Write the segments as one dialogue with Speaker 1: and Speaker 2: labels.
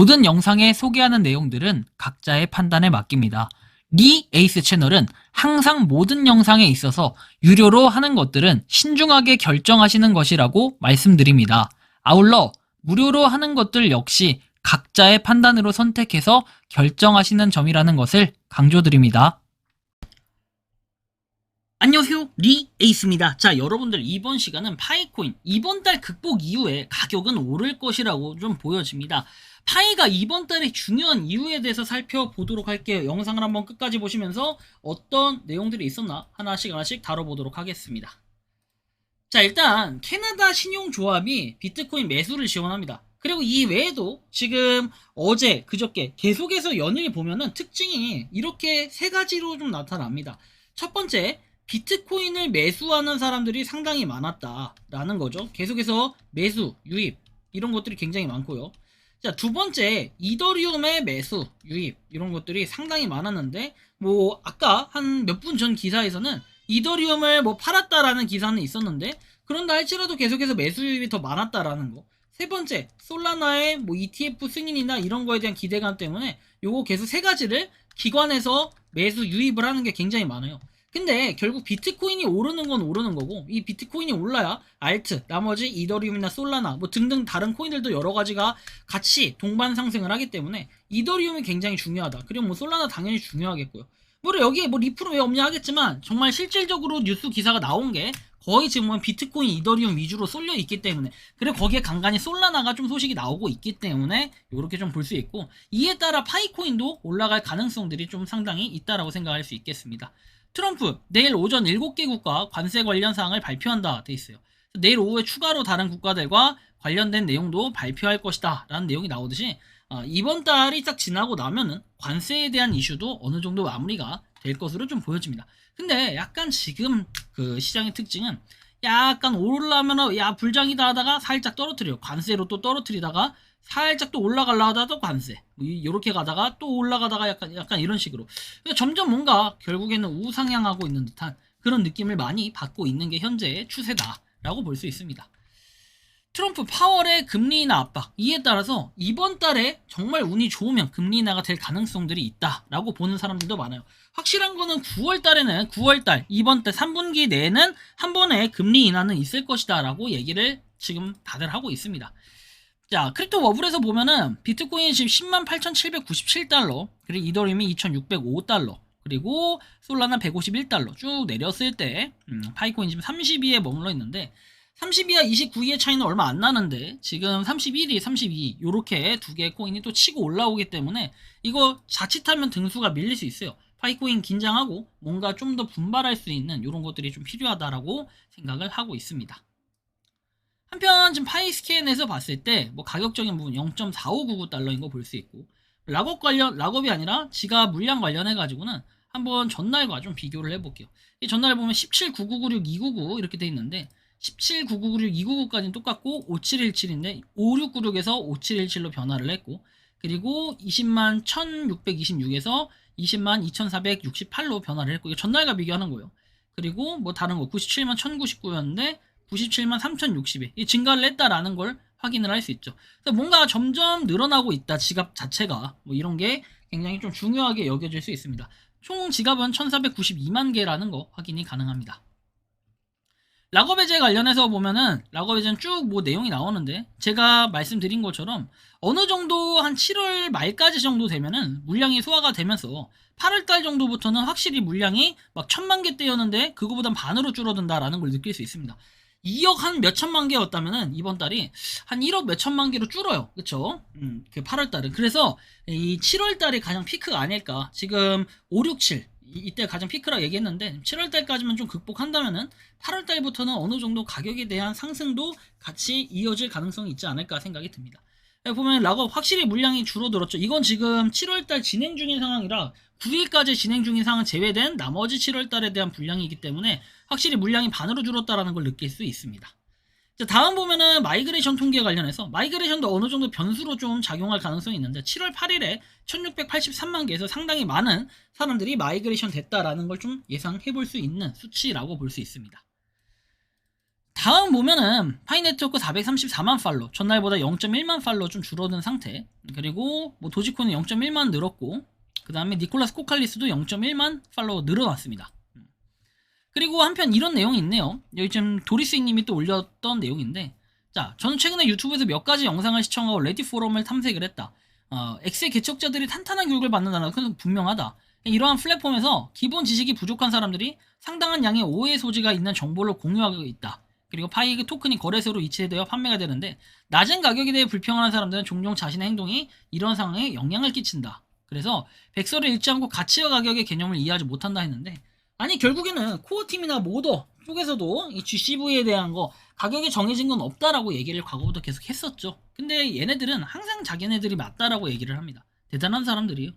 Speaker 1: 모든 영상에 소개하는 내용들은 각자의 판단에 맡깁니다. 리 에이스 채널은 항상 모든 영상에 있어서 유료로 하는 것들은 신중하게 결정하시는 것이라고 말씀드립니다. 아울러 무료로 하는 것들 역시 각자의 판단으로 선택해서 결정하시는 점이라는 것을 강조드립니다. 안녕하세요, 리 에이스입니다. 자, 여러분들 이번 시간은 파이코인 이번 달 극복 이후에 가격은 오를 것이라고 좀 보여집니다. 파이가 이번 달에 중요한 이유에 대해서 살펴보도록 할게요. 영상을 한번 끝까지 보시면서 어떤 내용들이 있었나 하나씩 다뤄보도록 하겠습니다. 자, 일단 캐나다 신용조합이 비트코인 매수를 지원합니다. 그리고 이 외에도 지금 어제 그저께 계속해서 연일 보면은 특징이 이렇게 세 가지로 좀 나타납니다. 첫 번째, 비트코인을 매수하는 사람들이 상당히 많았다라는 거죠. 계속해서 매수, 유입 이런 것들이 굉장히 많고요. 자, 두 번째, 이더리움의 매수, 유입 이런 것들이 상당히 많았는데 뭐 아까 한 몇 분 전 기사에서는 이더리움을 뭐 팔았다라는 기사는 있었는데 그런다 할지라도 계속해서 매수 유입이 더 많았다라는 거. 세 번째, 솔라나의 뭐 ETF 승인이나 이런 거에 대한 기대감 때문에 요거 계속 세 가지를 기관에서 매수 유입을 하는 게 굉장히 많아요. 근데 결국 비트코인이 오르는 건 오르는 거고 이 비트코인이 올라야 알트, 나머지 이더리움이나 솔라나 뭐 등등 다른 코인들도 여러 가지가 같이 동반 상승을 하기 때문에 이더리움이 굉장히 중요하다. 그리고 뭐 솔라나 당연히 중요하겠고요. 물론 여기에 뭐 리플은 왜 없냐 하겠지만 정말 실질적으로 뉴스 기사가 나온 게 거의 지금 보면 비트코인, 이더리움 위주로 쏠려 있기 때문에 그리고 거기에 간간히 솔라나가 좀 소식이 나오고 있기 때문에 이렇게 좀 볼 수 있고 이에 따라 파이코인도 올라갈 가능성들이 좀 상당히 있다라고 생각할 수 있겠습니다. 트럼프 내일 오전 7개 국가 관세 관련 사항을 발표한다 돼 있어요. 내일 오후에 추가로 다른 국가들과 관련된 내용도 발표할 것이다 라는 내용이 나오듯이 이번 달이 딱 지나고 나면은 관세에 대한 이슈도 어느 정도 마무리가 될 것으로 좀 보여집니다. 근데 약간 지금 그 시장의 특징은 약간 오르려면 야 불장이다 하다가 살짝 떨어뜨려요. 관세로 또 떨어뜨리다가 살짝 또 올라가려 하다가 또 관세 이렇게 가다가 또 올라가다가 약간 이런 식으로 점점 뭔가 결국에는 우상향하고 있는 듯한 그런 느낌을 많이 받고 있는 게 현재의 추세다라고 볼 수 있습니다. 트럼프 파월의 금리 인하 압박 이에 따라서 이번 달에 정말 운이 좋으면 금리 인하가 될 가능성들이 있다라고 보는 사람들도 많아요. 확실한 거는 9월달 이번 달 3분기 내에는 한 번의 금리 인하는 있을 것이다 라고 얘기를 지금 다들 하고 있습니다. 자, 크립토 버블에서 보면은 비트코인이 지금 108,797달러, 그리고 이더리움이 2,605달러, 그리고 솔라나 151달러 쭉 내렸을 때 파이코인 지금 30위에 머물러 있는데 30위와 29위의 차이는 얼마 안 나는데 지금 31위, 32위 요렇게 두 개의 코인이 또 치고 올라오기 때문에 이거 자칫하면 등수가 밀릴 수 있어요. 파이코인 긴장하고 뭔가 좀 더 분발할 수 있는 이런 것들이 좀 필요하다라고 생각을 하고 있습니다. 한편 지금 파이스캔에서 봤을 때 뭐 가격적인 부분 0.4599달러인 거 볼 수 있고 락업이 아니라 지갑 물량 관련해 가지고는 한번 전날과 좀 비교를 해볼게요. 이 전날 보면 179996299 이렇게 돼 있는데 179996299까지는 똑같고 5717인데 5696에서 5717로 변화를 했고 그리고 20만 1626에서 20만 2468로 변화를 했고 이거 전날과 비교하는 거예요. 그리고 뭐 다른 거 97만 1099였는데 97만 3060에 이 증가를 했다라는 걸 확인을 할 수 있죠. 그래서 뭔가 점점 늘어나고 있다 지갑 자체가 뭐 이런 게 굉장히 좀 중요하게 여겨질 수 있습니다. 총 지갑은 1492만 개라는 거 확인이 가능합니다. 락업해제 관련해서 보면은 락업해제는 쭉 뭐 내용이 나오는데 제가 말씀드린 것처럼 어느 정도 한 7월 말까지 정도 되면은 물량이 소화가 되면서 8월달 정도부터는 확실히 물량이 막 1000만 개대였는데 그거보단 반으로 줄어든다라는 걸 느낄 수 있습니다. 2억 한 몇천만 개였다면은 이번 달이 한 1억 몇천만 개로 줄어요. 그쵸? 그 8월달은. 그래서 이 7월달이 가장 피크가 아닐까. 지금 5, 6, 7 이때 가장 피크라고 얘기했는데 7월달까지만 좀 극복한다면은 8월달부터는 어느 정도 가격에 대한 상승도 같이 이어질 가능성이 있지 않을까 생각이 듭니다. 보면 락업 확실히 물량이 줄어들었죠. 이건 지금 7월달 진행 중인 상황이라 9일까지 진행 중인 상황 제외된 나머지 7월달에 대한 분량이기 때문에 확실히 물량이 반으로 줄었다는 걸 느낄 수 있습니다. 자, 다음 보면은 마이그레이션 통계 관련해서 마이그레이션도 어느 정도 변수로 좀 작용할 가능성이 있는데 7월 8일에 1683만 개에서 상당히 많은 사람들이 마이그레이션 됐다라는 걸 좀 예상해 볼 수 있는 수치라고 볼 수 있습니다. 다음 보면은 파이네트워크 434만 팔로, 전날보다 0.1만 팔로 좀 줄어든 상태. 그리고 뭐 도지코는 0.1만 늘었고, 그 다음에 니콜라스 코칼리스도 0.1만 팔로 늘어났습니다. 그리고 한편 이런 내용이 있네요. 여기 지금 도리스님이 또 올렸던 내용인데, 자, 저는 최근에 유튜브에서 몇 가지 영상을 시청하고 레딧 포럼을 탐색을 했다. X의 개척자들이 탄탄한 교육을 받는다는 것은 분명하다. 이러한 플랫폼에서 기본 지식이 부족한 사람들이 상당한 양의 오해 소지가 있는 정보를 공유하고 있다. 그리고 파이 토큰이 거래소로 이체되어 판매가 되는데, 낮은 가격에 대해 불평하는 사람들은 종종 자신의 행동이 이런 상황에 영향을 끼친다. 그래서 백서를 읽지 않고 가치와 가격의 개념을 이해하지 못한다 했는데, 아니 결국에는 코어팀이나 모더 쪽에서도 이 GCV에 대한 거 가격이 정해진 건 없다라고 얘기를 과거부터 계속 했었죠. 근데 얘네들은 항상 자기네들이 맞다라고 얘기를 합니다. 대단한 사람들이에요.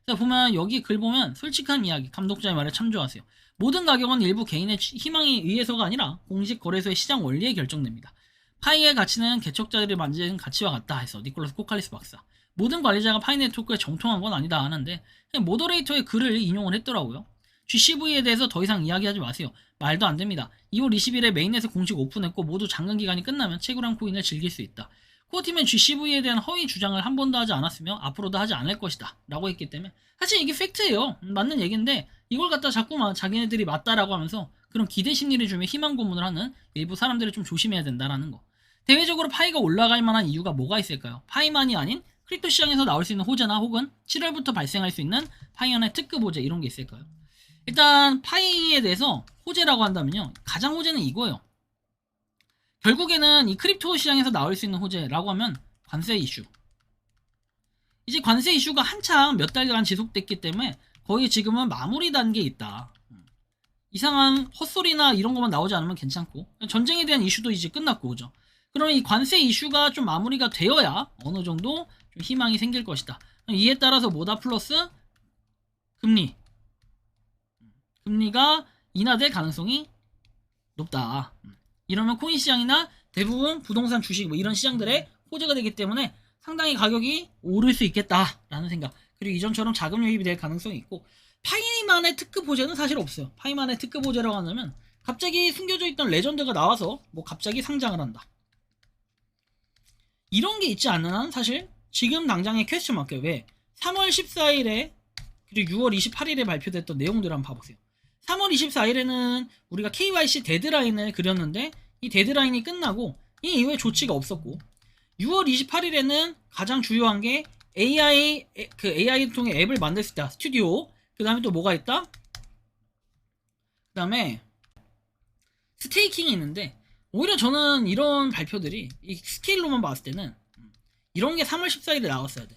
Speaker 1: 자, 보면 여기 글 보면 솔직한 이야기, 감독자의 말에 참조하세요. 모든 가격은 일부 개인의 희망에 의해서가 아니라 공식 거래소의 시장 원리에 결정됩니다. 파이의 가치는 개척자들이 만든 가치와 같다 해서 니콜라스 코칼리스 박사. 모든 관리자가 파이 네트워크에 정통한 건 아니다 하는데 모더레이터의 글을 인용을 했더라고요. GCV에 대해서 더 이상 이야기하지 마세요. 말도 안 됩니다. 2월 20일에 메인넷을 공식 오픈했고 모두 잔금 기간이 끝나면 채굴한 코인을 즐길 수 있다. 코어팀은 GCV에 대한 허위 주장을 한 번도 하지 않았으며 앞으로도 하지 않을 것이다 라고 했기 때문에 사실 이게 팩트예요. 맞는 얘기인데 이걸 갖다 자꾸만 자기네들이 맞다라고 하면서 그런 기대 심리를 주며 희망 고문을 하는 일부 사람들을 좀 조심해야 된다라는 거. 대외적으로 파이가 올라갈 만한 이유가 뭐가 있을까요? 파이만이 아닌 크립토 시장에서 나올 수 있는 호재나 혹은 7월부터 발생할 수 있는 파이언의 특급 호재 이런 게 있을까요? 일단 파이에 대해서 호재라고 한다면요, 가장 호재는 이거예요. 결국에는 이 크립토 시장에서 나올 수 있는 호재라고 하면 관세 이슈. 이제 관세 이슈가 한참 몇 달간 지속됐기 때문에 거의 지금은 마무리 단계에 있다. 이상한 헛소리나 이런 것만 나오지 않으면 괜찮고, 전쟁에 대한 이슈도 이제 끝났고, 그죠? 그러면 이 관세 이슈가 좀 마무리가 되어야 어느 정도 좀 희망이 생길 것이다. 이에 따라서 모다 플러스 금리가 인하될 가능성이 높다. 이러면 코인 시장이나 대부분 부동산 주식 뭐 이런 시장들의 호재가 되기 때문에 상당히 가격이 오를 수 있겠다라는 생각. 그리고 이전처럼 자금 유입이 될 가능성이 있고, 파이만의 특급 호재는 사실 없어요. 파이만의 특급 호재라고 하냐면 갑자기 숨겨져 있던 레전드가 나와서 뭐 갑자기 상장을 한다. 이런 게 있지 않는 한 사실 지금 당장의 퀘스천 마크. 왜 3월 14일에 그리고 6월 28일에 발표됐던 내용들을 한번 봐보세요. 3월 24일에는 우리가 KYC 데드라인을 그렸는데 이 데드라인이 끝나고 이 이후에 조치가 없었고, 6월 28일에는 가장 주요한 게 AI 통해 앱을 만들 수 있다. 스튜디오. 그 다음에 또 뭐가 있다? 그 다음에 스테이킹이 있는데, 오히려 저는 이런 발표들이 이 스케일로만 봤을 때는 이런 게 3월 14일에 나왔어야 돼.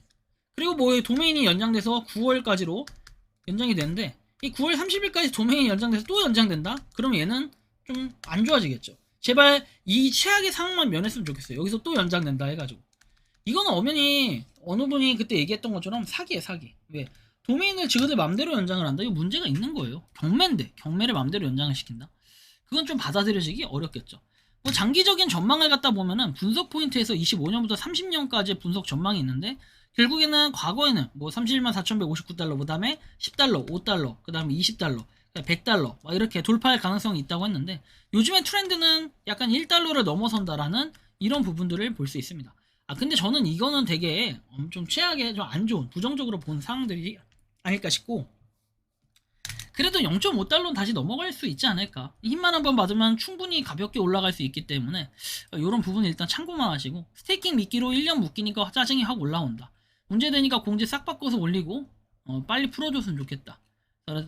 Speaker 1: 그리고 뭐 도메인이 연장돼서 9월까지로 연장이 되는데, 이 9월 30일까지 도메인이 연장돼서 또 연장된다? 그럼 얘는 좀 안 좋아지겠죠. 제발 이 최악의 상황만 면했으면 좋겠어요. 여기서 또 연장된다 해가지고. 이거는 엄연히 어느 분이 그때 얘기했던 것처럼 사기예요, 사기. 왜? 도메인을 지그들 맘대로 연장을 한다? 이거 문제가 있는 거예요. 경매인데 경매를 맘대로 연장을 시킨다? 그건 좀 받아들여지기 어렵겠죠. 뭐 장기적인 전망을 갖다 보면은 분석 포인트에서 25년부터 30년까지의 분석 전망이 있는데, 결국에는 과거에는 뭐 31만 4,159달러, 그 다음에 10달러, 5달러, 그 다음에 20달러, 100달러 막 이렇게 돌파할 가능성이 있다고 했는데, 요즘의 트렌드는 약간 1달러를 넘어선다라는 이런 부분들을 볼 수 있습니다. 근데 저는 이거는 되게 좀 최악의 좀 안 좋은 부정적으로 본 상황들이 아닐까 싶고, 그래도 0.5달러는 다시 넘어갈 수 있지 않을까. 힘만 한번 받으면 충분히 가볍게 올라갈 수 있기 때문에 이런 부분은 일단 참고만 하시고, 스테이킹 미끼로 1년 묶이니까 짜증이 확 올라온다. 문제되니까 공지 싹 바꿔서 올리고 빨리 풀어줬으면 좋겠다.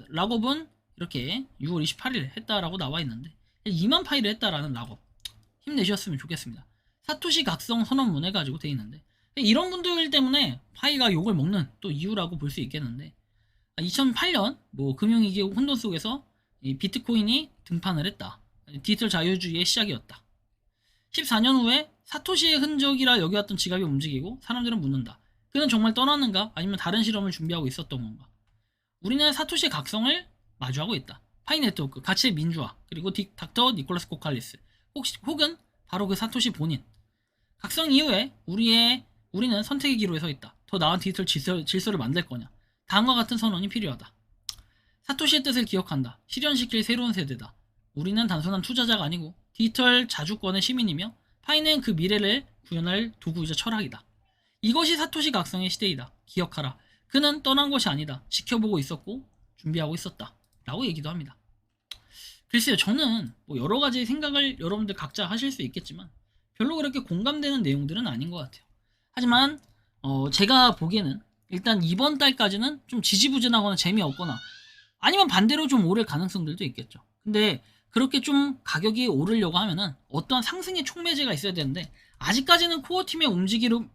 Speaker 1: 락업은 이렇게 6월 28일에 했다라고 나와 있는데 2만 파일을 했다라는 락업 힘내셨으면 좋겠습니다. 사토시 각성 선언문 해가지고 돼 있는데, 이런 분들 때문에 파이가 욕을 먹는 또 이유라고 볼 수 있겠는데, 2008년 뭐 금융위기 혼돈 속에서 이 비트코인이 등판을 했다. 디지털 자유주의의 시작이었다. 14년 후에 사토시의 흔적이라 여겨왔던 지갑이 움직이고 사람들은 묻는다. 그는 정말 떠났는가? 아니면 다른 실험을 준비하고 있었던 건가? 우리는 사토시의 각성을 마주하고 있다. 파이 네트워크, 가치의 민주화, 그리고 닥터 니콜라스 코칼리스, 혹은 바로 그 사토시 본인. 각성 이후에 우리는 선택의 기로에 서 있다. 더 나은 디지털 질서를 만들 거냐? 다음과 같은 선언이 필요하다. 사토시의 뜻을 기억한다. 실현시킬 새로운 세대다. 우리는 단순한 투자자가 아니고 디지털 자주권의 시민이며 파이는 그 미래를 구현할 도구이자 철학이다. 이것이 사토시 각성의 시대이다. 기억하라. 그는 떠난 것이 아니다. 지켜보고 있었고 준비하고 있었다. 라고 얘기도 합니다. 글쎄요, 저는 뭐 여러 가지 생각을 여러분들 각자 하실 수 있겠지만 별로 그렇게 공감되는 내용들은 아닌 것 같아요. 하지만 제가 보기에는 일단 이번 달까지는 좀 지지부진하거나 재미없거나 아니면 반대로 좀 오를 가능성들도 있겠죠. 근데 그렇게 좀 가격이 오르려고 하면은 어떠한 상승의 촉매제가 있어야 되는데 아직까지는 코어팀의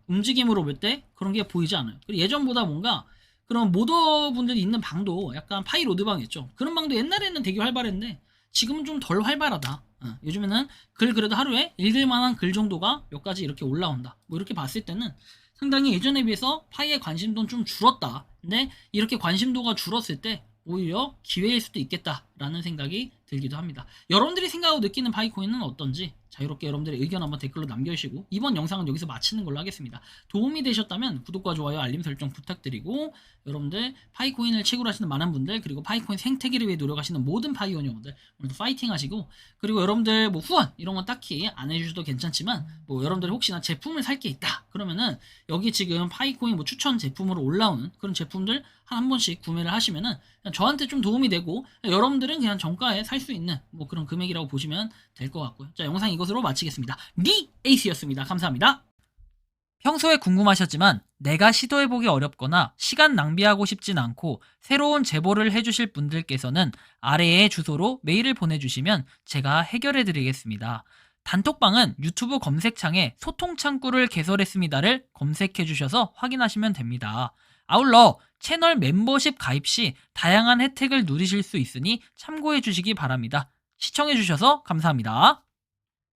Speaker 1: 움직임으로 볼 때 그런 게 보이지 않아요. 그리고 예전보다 뭔가 그런 모더분들이 있는 방도 약간 파이 로드방이었죠. 그런 방도 옛날에는 되게 활발했는데 지금은 좀 덜 활발하다. 요즘에는 글 그래도 하루에 읽을 만한 글 정도가 몇 가지 이렇게 올라온다. 뭐 이렇게 봤을 때는 상당히 예전에 비해서 파이의 관심도는 좀 줄었다. 근데 이렇게 관심도가 줄었을 때 오히려 기회일 수도 있겠다라는 생각이 들기도 합니다. 여러분들이 생각하고 느끼는 파이코인은 어떤지 자유롭게 여러분들의 의견 한번 댓글로 남겨주시고 이번 영상은 여기서 마치는 걸로 하겠습니다. 도움이 되셨다면 구독과 좋아요, 알림 설정 부탁드리고 여러분들 파이코인을 채굴하시는 많은 분들 그리고 파이코인 생태계를 위해 노력하시는 모든 파이온 영혼들 오늘도 파이팅 하시고 그리고 여러분들 뭐 후원 이런 건 딱히 안 해주셔도 괜찮지만 뭐 여러분들이 혹시나 제품을 살 게 있다 그러면은 여기 지금 파이코인 뭐 추천 제품으로 올라오는 그런 제품들 한 번씩 구매를 하시면은 그냥 저한테 좀 도움이 되고 여러분들은 그냥 정가에 살 수 있는 뭐 그런 금액이라고 보시면 될 것 같고요. 자, 영상 이것으로 마치겠습니다. 니 에이스였습니다. 감사합니다. 평소에 궁금하셨지만 내가 시도해보기 어렵거나 시간 낭비하고 싶진 않고 새로운 제보를 해주실 분들께서는 아래의 주소로 메일을 보내주시면 제가 해결해드리겠습니다. 단톡방은 유튜브 검색창에 소통창구를 개설했습니다를 검색해주셔서 확인하시면 됩니다. 아울러 채널 멤버십 가입 시 다양한 혜택을 누리실 수 있으니 참고해주시기 바랍니다. 시청해주셔서 감사합니다.